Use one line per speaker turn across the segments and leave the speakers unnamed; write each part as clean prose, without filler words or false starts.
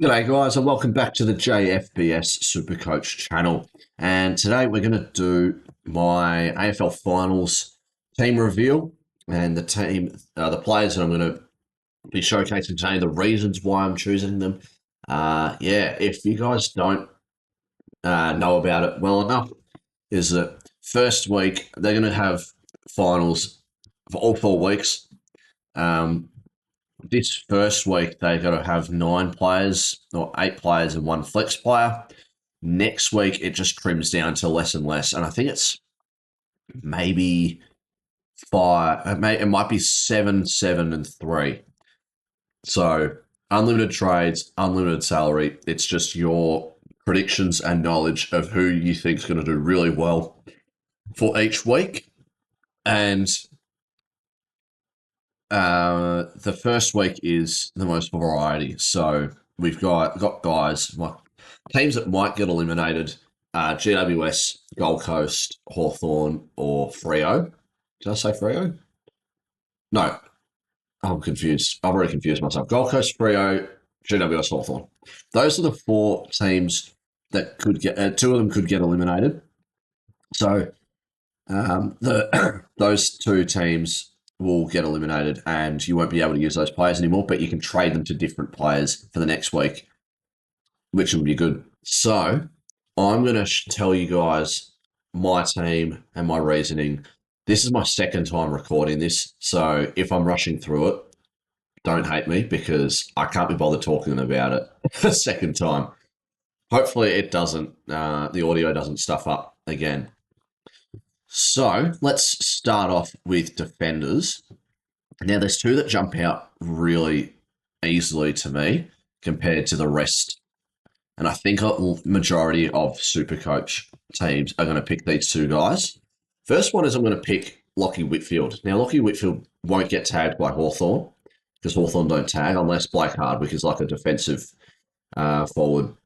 G'day guys and welcome back to the JFBS SuperCoach channel. And today we're going to do my AFL finals team review and the players that I'm going to be showcasing today, the reasons why I'm choosing them. If you guys don't know about it well enough, is that first week they're going to have finals for all 4 weeks. This first week, they're going to have 9 players or 8 players and 1 flex player. Next week, it just trims down to less and less. And I think it's maybe 5, it might be 7, 7, and 3. So unlimited trades, unlimited salary. It's just your predictions and knowledge of who you think is going to do really well for each week. And the first week is the most variety. So we've got guys, teams that might get eliminated, GWS, Gold Coast, Hawthorn, or Freo. Did I say Freo? No, I'm confused. I've already confused myself. Gold Coast, Freo, GWS, Hawthorn. Those are the 4 teams that could get, 2 of them could get eliminated. So those 2 teams will get eliminated and you won't be able to use those players anymore, but you can trade them to different players for the next week, which will be good. So I'm going to tell you guys my team and my reasoning. This is my second time recording this, so if I'm rushing through it, don't hate me because I can't be bothered talking about it a second time. Hopefully it doesn't, the audio doesn't stuff up again. So let's start off with defenders. Now, there's 2 that jump out really easily to me compared to the rest. And I think a majority of SuperCoach teams are going to pick these 2 guys. First one is I'm going to pick Lachie Whitfield. Now, Lachie Whitfield won't get tagged by Hawthorn because Hawthorn don't tag unless Blake Hardwick is like a defensive forward,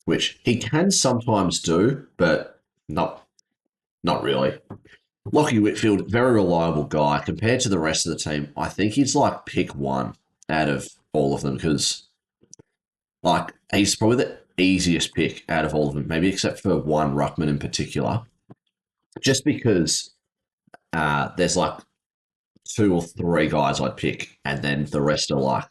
which he can sometimes do, but not really. Lachie Whitfield, very reliable guy. Compared to the rest of the team, I think he's like pick 1 out of all of them because like he's probably the easiest pick out of all of them, maybe except for one Ruckman in particular. Just because there's like 2 or 3 guys I'd pick, and then the rest are like,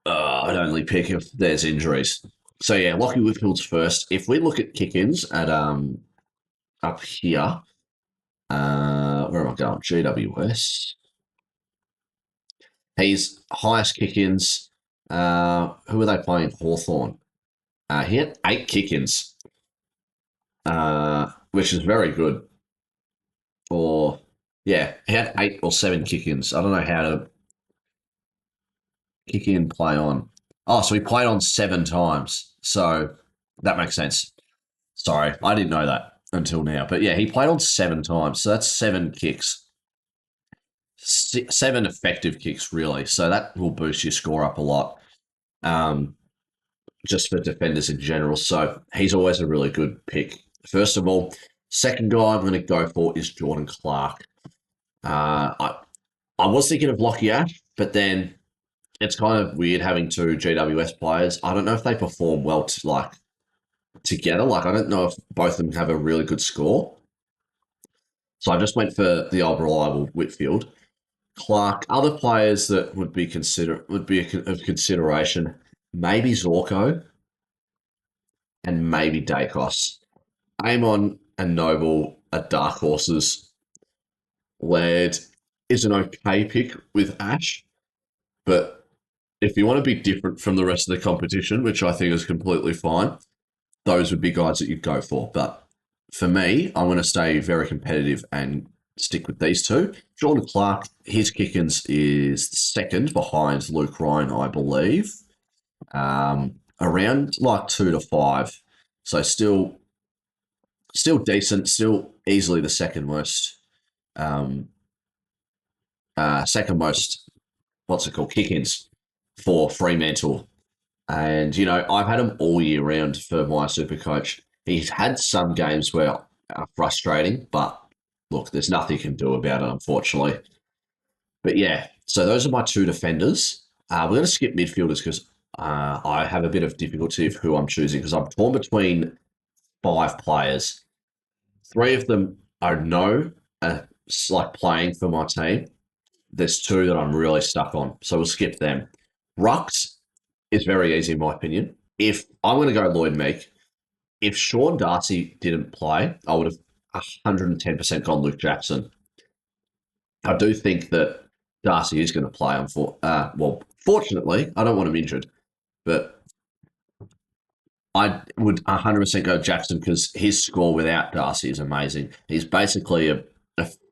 I'd only pick if there's injuries. So yeah, Lachie Whitfield's first. If we look at kick-ins at up here, where am I going? GWS. He's highest kick-ins. Who are they playing? Hawthorn. He had 8 kick-ins, which is very good. He had 8 or 7 kick-ins. I don't know how to kick in, play on. Oh, so he played on 7 times. So that makes sense. Sorry, I didn't know that until now. But yeah, he played on 7 times. So that's 7 kicks. 7 effective kicks, really. So that will boost your score up a lot. Just for defenders in general. So he's always a really good pick. First of all, second guy I'm going to go for is Jordan Clark. I was thinking of Lachie Ash, but then it's kind of weird having 2 GWS players. I don't know if they perform well together. Like, I don't know if both of them have a really good score. So I just went for the old reliable Whitfield. Clark, other players that would be of consideration, maybe Zorko and maybe Dacos. Amon and Noble are dark horses. Laird is an okay pick with Ash, but if you want to be different from the rest of the competition, which I think is completely fine, those would be guys that you'd go for. But for me, I'm going to stay very competitive and stick with these 2. Jordan Clark, his kick-ins is second behind Luke Ryan, I believe. Around like 2 to 5. So still decent, still easily the second most, kick-ins for Fremantle. And, I've had him all year round for my SuperCoach. He's had some games where are frustrating, but look, there's nothing you can do about it, unfortunately. But yeah, so those are my 2 defenders. We're going to skip midfielders because I have a bit of difficulty of who I'm choosing because I'm torn between 5 players. 3 of them I know are like playing for my team. There's 2 that I'm really stuck on, so we'll skip them. Rucks is very easy in my opinion. If I'm going to go Lloyd Meek, if Sean Darcy didn't play, I would have 110% gone Luke Jackson. I do think that Darcy is going to play. Well, fortunately, I don't want him injured, but I would 100% go Jackson because his score without Darcy is amazing. He's basically a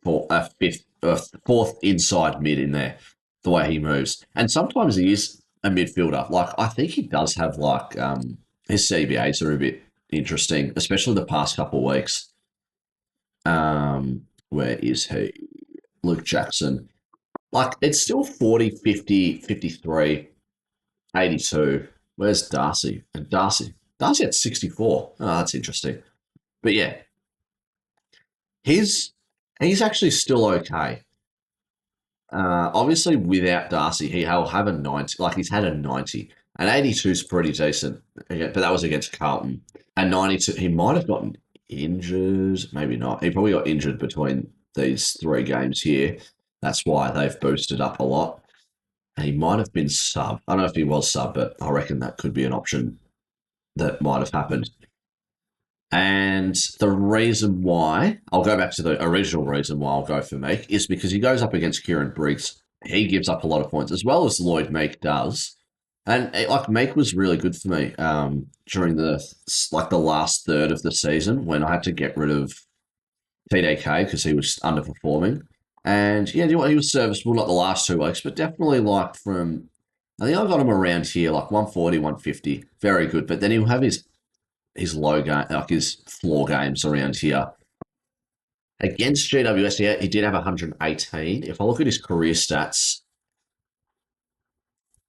fourth inside mid in there, the way he moves. And sometimes he is a midfielder. Like, I think he does have, like, his CBAs are a bit interesting, especially the past couple of weeks. Where is he? Luke Jackson. Like, it's still 40, 50, 53, 82. Where's Darcy? And Darcy at 64. Oh, that's interesting. But yeah, he's actually still okay. Obviously, without Darcy, he'll have a 90. Like, he's had a 90. An 82 is pretty decent, but that was against Carlton. And 92, he might have gotten injured. Maybe not. He probably got injured between these 3 games here. That's why they've boosted up a lot. And he might have been sub. I don't know if he was sub, but I reckon that could be an option that might have happened. And the reason why, I'll go back to the original reason why I'll go for Meek, is because he goes up against Kieran Briggs. He gives up a lot of points, as well as Lloyd Meek does. And like Meek was really good for me during the last third of the season when I had to get rid of TDK because he was underperforming. And yeah, he was serviceable, not the last 2 weeks, but definitely like from, I think I got him around here, like 140, 150. Very good. But then he'll have his low game, like his floor games around here. Against GWS, yeah, he did have 118. If I look at his career stats,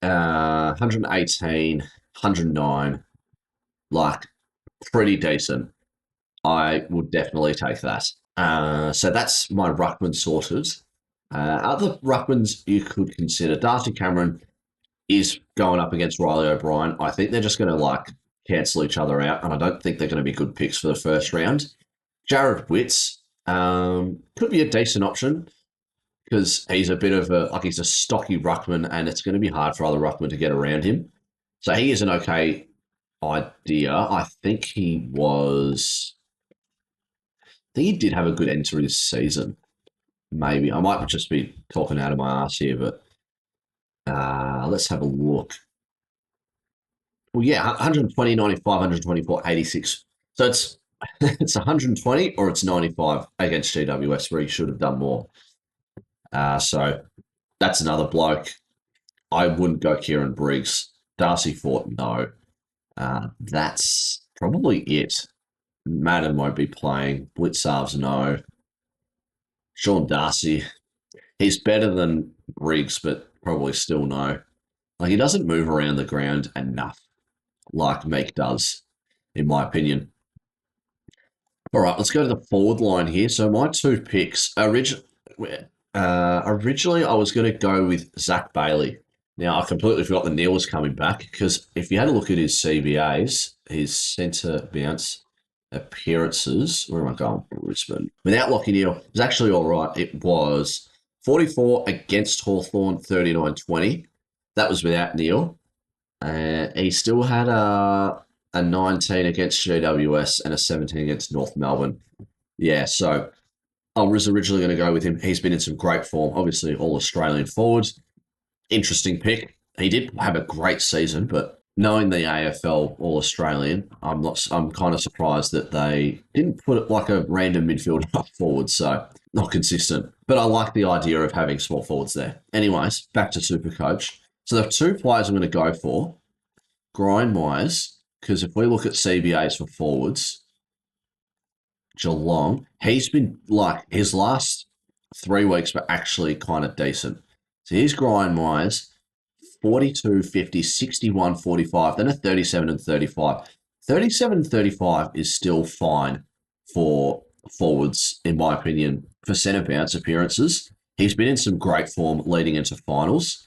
118, 109, like pretty decent. I would definitely take that. So that's my ruckman sorted. Other ruckmans you could consider. Darcy Cameron is going up against Riley O'Brien. I think they're just going to like cancel each other out, and I don't think they're going to be good picks for the first round. Jared Witts could be a decent option because he's a bit of he's a stocky ruckman, and it's going to be hard for other ruckmen to get around him. So he is an okay idea. I think he he did have a good end to his season. Maybe I might just be talking out of my ass here, but let's have a look. Well, yeah, 120, 95, 124, 86. So it's it's 120 or it's 95 against GWS where he should have done more. So that's another bloke. I wouldn't go Kieran Briggs. Darcy Fort, no. That's probably it. Madden won't be playing. Blitzarves, no. Sean Darcy, he's better than Briggs, but probably still no. Like, he doesn't move around the ground enough like Meek does, in my opinion. All right, let's go to the forward line here. So my 2 picks, originally I was going to go with Zach Bailey. Now, I completely forgot that Neil was coming back because if you had a look at his CBAs, his centre bounce appearances, where am I going? Brisbane. Without Lockie Neal, it was actually all right. It was 44 against Hawthorn, 39-20. That was without Neil. He still had a 19 against GWS and a 17 against North Melbourne. Yeah, so I was originally going to go with him. He's been in some great form. Obviously, all Australian forwards. Interesting pick. He did have a great season, but knowing the AFL All Australian, I'm kind of surprised that they didn't put it like a random midfielder up forward. So not consistent. But I like the idea of having small forwards there. Anyways, back to SuperCoach. So the 2 players I'm going to go for, grind-wise, because if we look at CBAs for forwards, Geelong, he's been like, his last 3 weeks were actually kind of decent. So his grind-wise, 42, 50, 61, 45, then a 37 and 35. 37 and 35 is still fine for forwards, in my opinion, for centre bounce appearances. He's been in some great form leading into finals.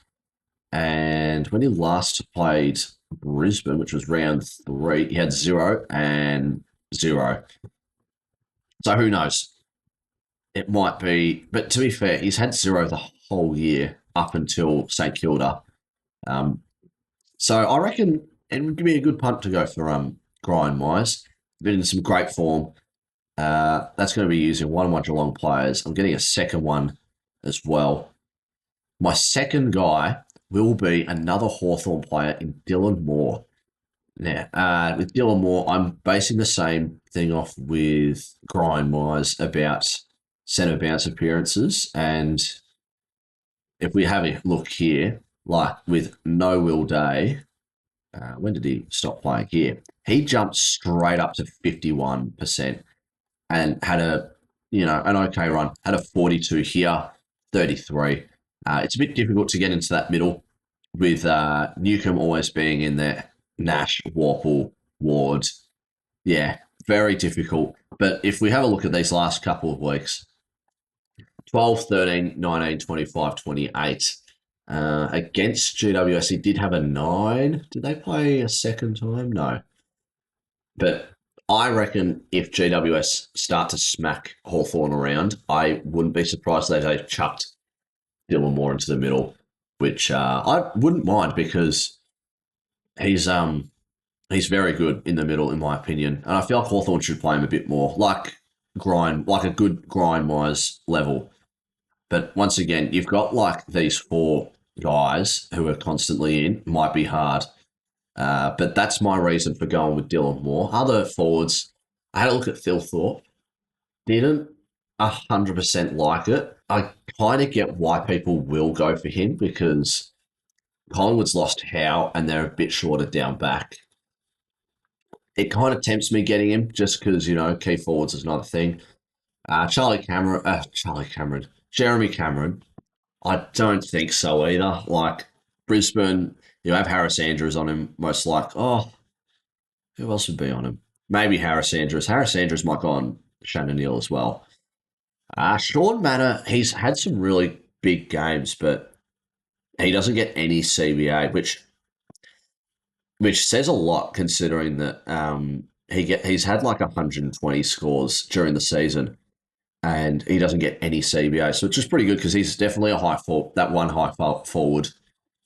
And when he last played Brisbane, which was round 3, he had 0 and 0. So who knows? It might be, but to be fair, he's had 0 the whole year up until St Kilda. Um, so I reckon it would give me a good punt to go for Grind Wise. Been in some great form. That's going to be using one of my Geelong players. I'm getting a second one as well. My second guy will be another Hawthorn player in Dylan Moore. Now, with Dylan Moore, I'm basing the same thing off with Grind Wise about centre bounce appearances. And if we have a look here, like with no Will Day, when did he stop playing here? He jumped straight up to 51% and had an okay run. Had a 42 here, 33. It's a bit difficult to get into that middle with Newcomb always being in there, Nash, Warple, Ward. Yeah, very difficult. But if we have a look at these last couple of weeks, 12, 13, 19, 25, 28. Against GWS, he did have a 9. Did they play a second time? No. But I reckon if GWS start to smack Hawthorn around, I wouldn't be surprised if they chucked Dylan Moore into the middle, which I wouldn't mind because he's he's very good in the middle, in my opinion. And I feel like Hawthorn should play him a bit more, like a good grind wise level. But once again, you've got like these 4 guys who are constantly in, might be hard. But that's my reason for going with Dylan Moore. Other forwards, I had a look at Phil Thorpe. Didn't 100% like it. I kind of get why people will go for him because Collingwood's lost Howe and they're a bit shorter down back. It kind of tempts me getting him just because, key forwards is another thing. Jeremy Cameron, I don't think so either. Like Brisbane, you have Harris Andrews on him, most like. Oh, who else would be on him? Maybe Harris Andrews. Harris Andrews might go on Shannon Neal as well. Sean Manor, he's had some really big games, but he doesn't get any CBA, which says a lot considering that he's had like 120 scores during the season, and he doesn't get any CBA. So it's just pretty good because he's definitely that one high forward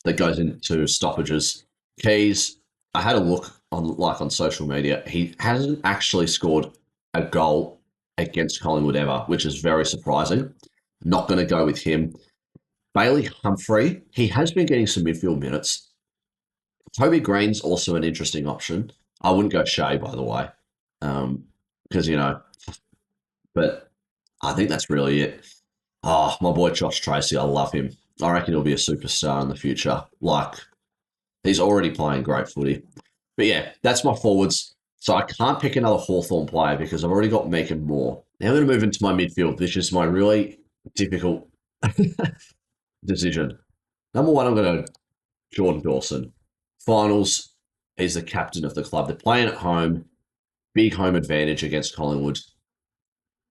that goes into stoppages. Keys, I had a look on social media. He hasn't actually scored a goal against Collingwood ever, which is very surprising. Not going to go with him. Bailey Humphrey, he has been getting some midfield minutes. Toby Green's also an interesting option. I wouldn't go Shea, by the way, because, but I think that's really it. Oh, my boy Josh Tracy, I love him. I reckon he'll be a superstar in the future. Like, he's already playing great footy. But yeah, that's my forwards. So I can't pick another Hawthorn player because I've already got Megan Moore. Now I'm going to move into my midfield, which is my really difficult decision. Number 1, I'm going to Jordan Dawson. Finals, he's the captain of the club. They're playing at home, big home advantage against Collingwood.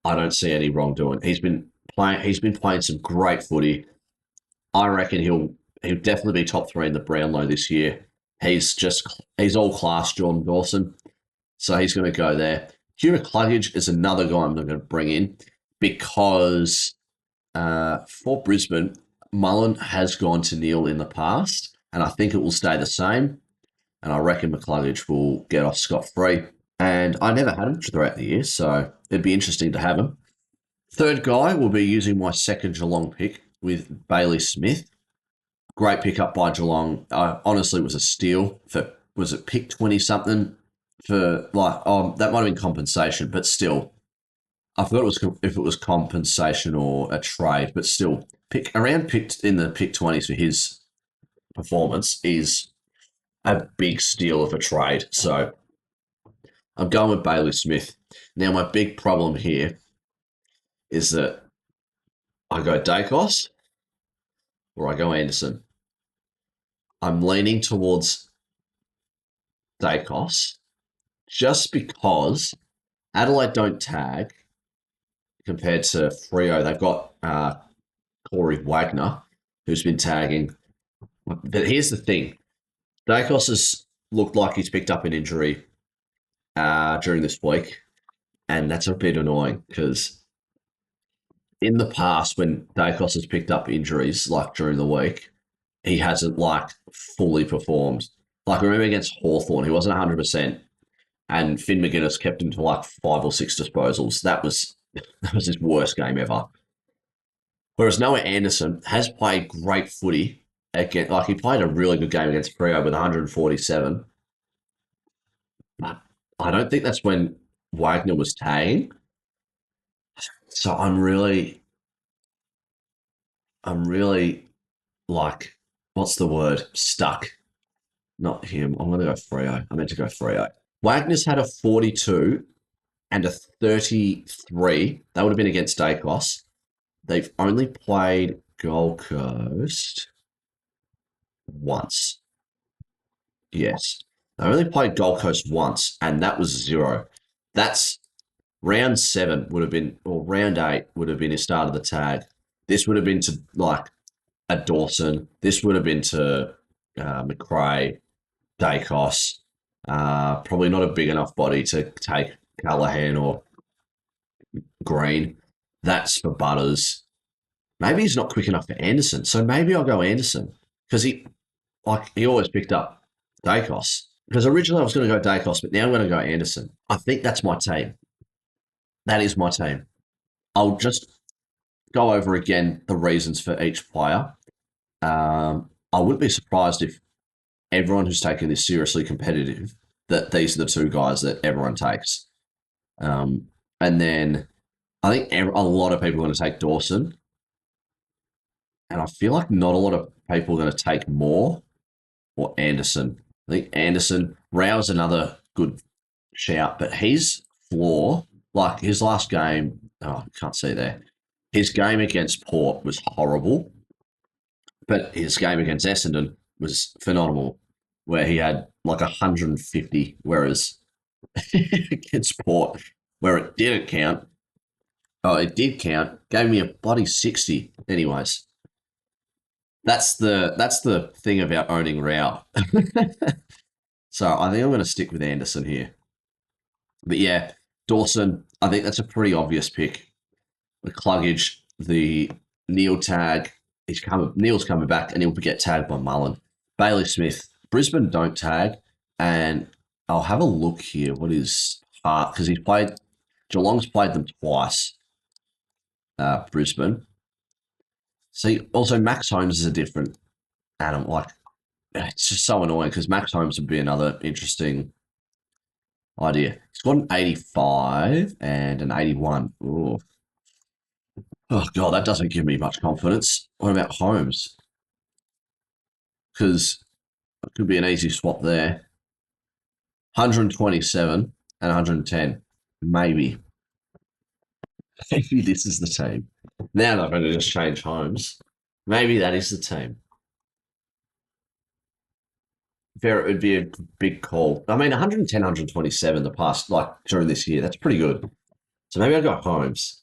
I don't see any wrongdoing. He's been playing some great footy. I reckon he'll definitely be top 3 in the Brownlow this year. He's all class, Jordan Dawson. So he's going to go there. Hugh McCluggage is another guy I'm going to bring in because for Brisbane, Mullen has gone to Neil in the past, and I think it will stay the same. And I reckon McCluggage will get off scot-free. And I never had him throughout the year, so it'd be interesting to have him. Third guy will be using my second Geelong pick with Bailey Smith. Great pickup by Geelong. Honestly, it was a steal was it pick 20 something for that might have been compensation, but still, I forgot if it was compensation or a trade, but still, picked in the pick 20s for his performance is a big steal of a trade. So I'm going with Bailey Smith. Now, my big problem here is that I go Dacos or I go Anderson. I'm leaning towards Dacos just because Adelaide don't tag compared to Freo. They've got Corey Wagner, who's been tagging. But here's the thing. Dacos is looked like he's picked up an injury during this week, and that's a bit annoying because in the past when Dacos has picked up injuries like during the week, he hasn't like fully performed. Like I remember against Hawthorn, he wasn't 100%, and Finn McGuinness kept him to like 5 or 6 disposals. That was his worst game ever. Whereas Noah Anderson has played great footy again. Like he played a really good game against Freo with 147. But I don't think that's when Wagner was tagging. So I'm really like, what's the word? Stuck. Not him. I'm going to go Freo. I meant to go Freo. Wagner's had a 42 and a 33. That would have been against Dacos. They've only played Gold Coast once. Yes. They only played Gold Coast once, and that was 0. That's round 7 would have been, or round 8 would have been his start of the tag. This would have been to like a Dawson. This would have been to McRae, Dacos. Probably not a big enough body to take Callahan or Green. That's for Butters. Maybe he's not quick enough for Anderson. So maybe I'll go Anderson because he always picked up Dacos. Because originally I was going to go Dacos, but now I'm going to go Anderson. I think that's my team. That is my team. I'll just go over again the reasons for each player. I wouldn't be surprised if everyone who's taking this seriously competitive, that these are the two guys that everyone takes. And then I think a lot of people are going to take Dawson. And I feel like not a lot of people are going to take Moore or Anderson. I think Anderson, Rao's another good shout, but his floor, like his last game, oh, I can't see there. His game against Port was horrible, but his game against Essendon was phenomenal, where he had like 150, whereas against Port, where it didn't count, oh, it did count, gave me a bloody 60. Anyways, that's the thing about owning Rao. So I think I'm going to stick with Anderson here. But yeah, Dawson, I think that's a pretty obvious pick. The Cluggage, the Neil tag, Neil's coming back and he'll get tagged by Mullen. Bailey Smith, Brisbane don't tag, and I'll have a look here. What is because he's played Geelong's played them twice. Brisbane. See, also Max Holmes is a different Adam. Like it's just so annoying because Max Holmes would be another interesting idea. He's got an 85 and an 81. Ooh. Oh, God, that doesn't give me much confidence. What about Holmes? Because it could be an easy swap there. 127 and 110. Maybe. Maybe this is the team. Now they're going to just change Holmes. Maybe that is the team. It would be a big call. I mean, 110, 127 the past, like during this year, that's pretty good. So maybe I'll go Holmes.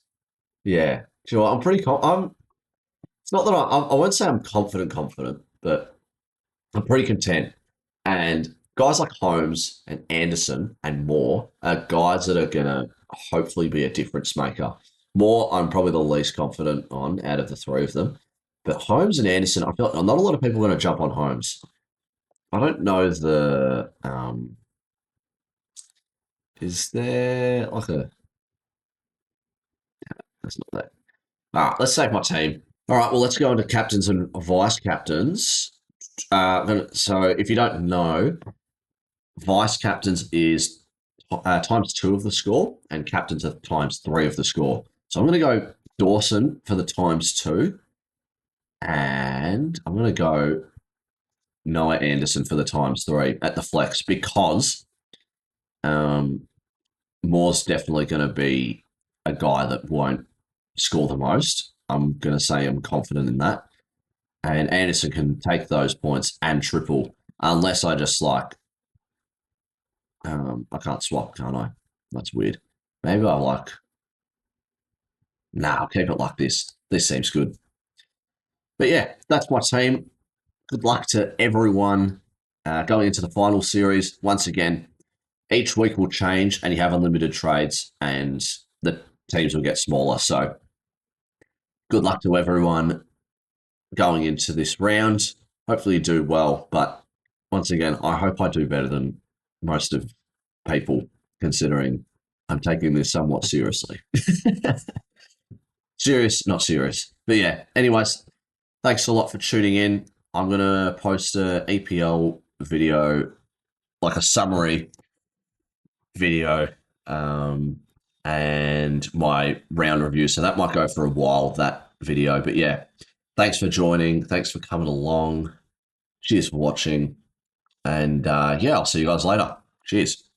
Yeah. Do you know what? I'm pretty it's not that I won't say I'm confident, but I'm pretty content. And guys like Holmes and Anderson and Moore are guys that are going to hopefully be a difference maker. Moore, I'm probably the least confident on out of the three of them. But Holmes and Anderson, I feel like not a lot of people are going to jump on Holmes. I don't know is there like a, that's not that. All right, let's save my team. All right, well, let's go into captains and vice captains. So if you don't know, vice captains is times 2 of the score, and captains are times 3 of the score. So I'm going to go Dawson for the times 2, and I'm going to go Noah Anderson for the times 3 at the flex because Moore's definitely going to be a guy that won't score the most. I'm going to say I'm confident in that. And Anderson can take those points and triple, unless I just like, I can't swap, can't I? That's weird. Maybe I like, I'll keep it like this. This seems good. But yeah, that's my team. Good luck to everyone Going into the final series, once again, each week will change and you have unlimited trades and the teams will get smaller. So good luck to everyone going into this round. Hopefully you do well. But once again, I hope I do better than most of people, considering I'm taking this somewhat seriously. Serious, not serious. But yeah, anyways, thanks a lot for tuning in. I'm going to post a EPL video, like a summary video, and my round review. So that might go for a while, that video. But yeah, thanks for joining. Thanks for coming along. Cheers for watching. And yeah, I'll see you guys later. Cheers.